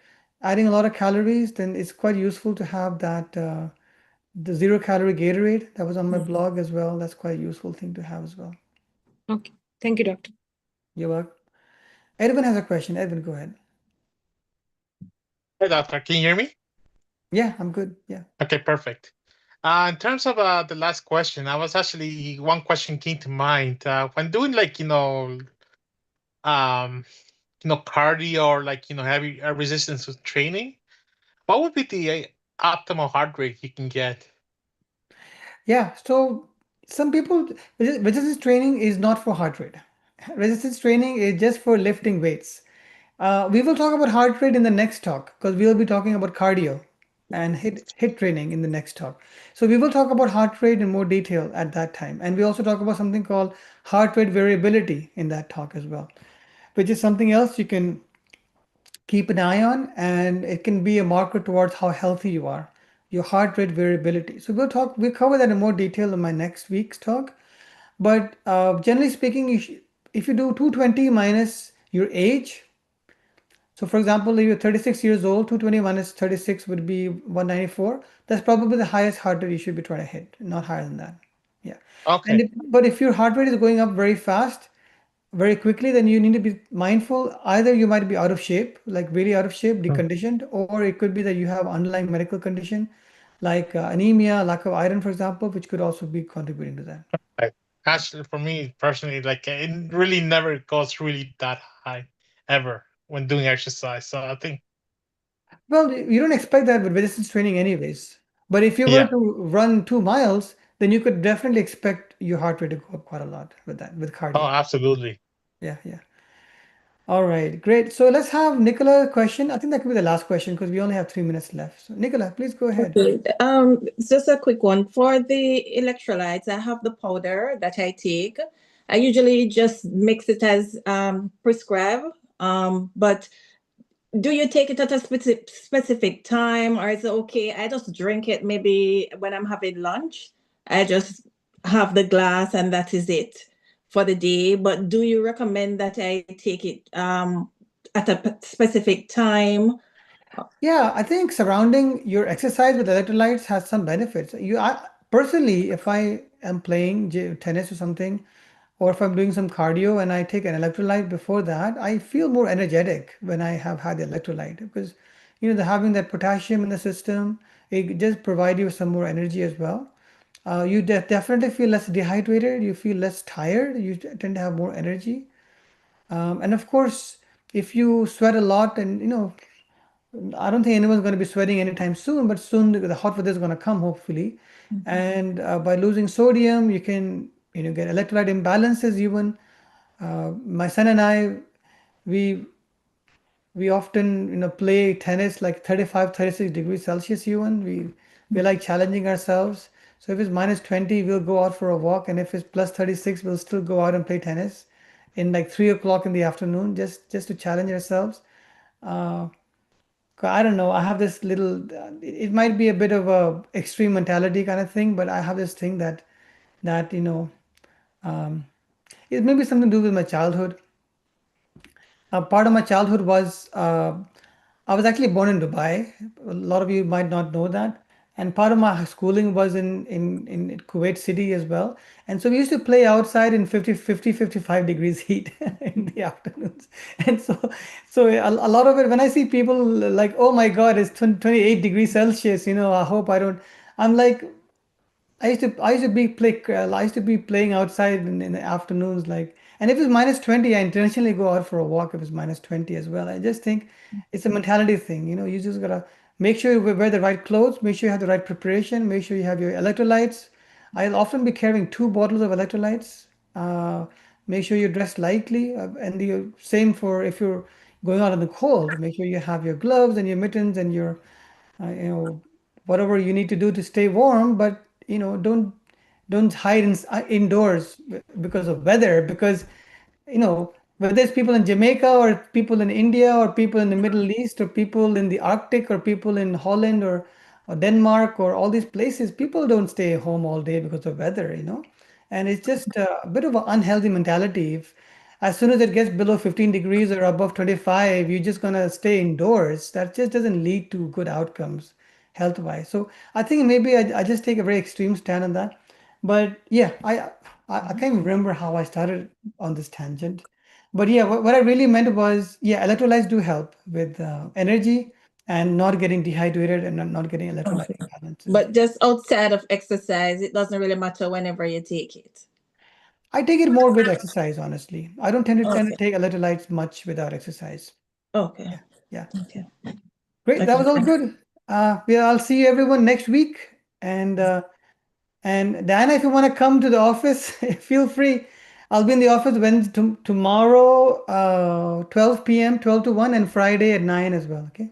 adding a lot of calories, then it's quite useful to have that the 0 calorie Gatorade that was on my blog as well. That's quite a useful thing to have as well. Okay. Thank you, doctor. You're welcome. Edwin has a question. Edwin, go ahead. Hey, doctor, can you hear me? Yeah, I'm good. Yeah. Okay, perfect. In terms of the last question, I was actually one question came to mind when doing like um cardio or like heavy resistance training. What would be the optimal heart rate you can get? Yeah, so some people, resistance training is not for heart rate. Resistance training is just for lifting weights. We will talk about heart rate in the next talk because we will be talking about cardio and hit training in the next talk. So we will talk about heart rate in more detail at that time. And we also talk about something called heart rate variability in that talk as well, which is something else you can keep an eye on, and it can be a marker towards how healthy you are, your heart rate variability. So we'll cover that in more detail in my next week's talk. But generally speaking, if you do 220 minus your age, so for example, if you're 36 years old, 220 minus 36 would be 194. That's probably the highest heart rate you should be trying to hit, not higher than that. Yeah. Okay. But if your heart rate is going up very fast, very quickly, then you need to be mindful. Either you might be out of shape, like really out of shape, deconditioned, or it could be that you have underlying medical condition like anemia, lack of iron, for example, which could also be contributing to that. Right. Actually, for me personally, like it really never goes really that high ever when doing exercise. So I think, Well, you don't expect that with resistance training anyways. But if you were yeah. to run 2 miles, then you could definitely expect your heart rate to go up quite a lot with that, with Oh, cardio. absolutely. Yeah, yeah. All right, great. So let's have Nicola question. I think that could be the last question because we only have 3 minutes left. So Nicola, please go ahead. Okay. Just a quick one. For the electrolytes, I have the powder that I take. I usually just mix it as prescribed. But do you take it at a specific time, or is it okay? I just drink it maybe when I'm having lunch. I just have the glass and that is it for the day. But do you recommend that I take it at a specific time? Yeah, I think surrounding your exercise with electrolytes has some benefits. Personally, if I am playing tennis or something, or if I'm doing some cardio and I take an electrolyte before that, I feel more energetic when I have had the electrolyte because, having that potassium in the system, it just provide you some more energy as well. You definitely feel less dehydrated. You feel less tired. You tend to have more energy. And of course, if you sweat a lot and, I don't think anyone's going to be sweating anytime soon, but soon the hot weather is going to come, hopefully. And by losing sodium, you can, get electrolyte imbalances even. My son and I, we we often, play tennis like 35, 36 degrees Celsius even. We like challenging ourselves. So if it's minus 20, we'll go out for a walk, and if it's plus 36, we'll still go out and play tennis in like 3 o'clock in the afternoon, just to challenge ourselves. Uh, I don't know. I have this little, it might be a bit of a extreme mentality kind of thing, but I have this thing that, um, it may be something to do with my childhood. Part of my childhood was, I was actually born in Dubai. A lot of you might not know that. And part of my schooling was in Kuwait City as well. And so we used to play outside in 55 degrees heat in the afternoons. And so a lot of it, when I see people like, oh my God, it's 28 degrees Celsius, I hope I don't. I'm like, I used to be playing outside in the afternoons, like, and if it's minus 20, I intentionally go out for a walk if it's minus 20 as well. I just think it's a mentality thing, you just gotta make sure you wear the right clothes, make sure you have the right preparation, make sure you have your electrolytes. I'll often be carrying 2 bottles of electrolytes. Uh, Make sure you're dressed lightly, and the same for if you're going out in the cold. Make sure you have your gloves and your mittens and your uh, you know whatever you need to do to stay warm, but don't hide indoors because of weather, because whether it's people in Jamaica or people in India or people in the Middle East or people in the Arctic or people in Holland or Denmark or all these places, people don't stay home all day because of weather. And it's just a bit of an unhealthy mentality. If as soon as it gets below 15 degrees or above 25, you're just gonna stay indoors. That just doesn't lead to good outcomes health-wise. So I think maybe I just take a very extreme stand on that. But yeah, I can't even remember how I started on this tangent. But yeah, what I really meant was, yeah, electrolytes do help with energy and not getting dehydrated and not getting electrolyte Okay. imbalances. But just outside of exercise, it doesn't really matter whenever you take it. I take it more with exercise, honestly. I don't tend to Okay. take electrolytes much without exercise. Okay. Yeah, yeah. Okay. Great, that Okay. was all good. Yeah, I'll see everyone next week. And Diana, if you want to come to the office, feel free. I'll be in the office tomorrow, 12 p.m., 12 to 1, and Friday at 9 as well. Okay.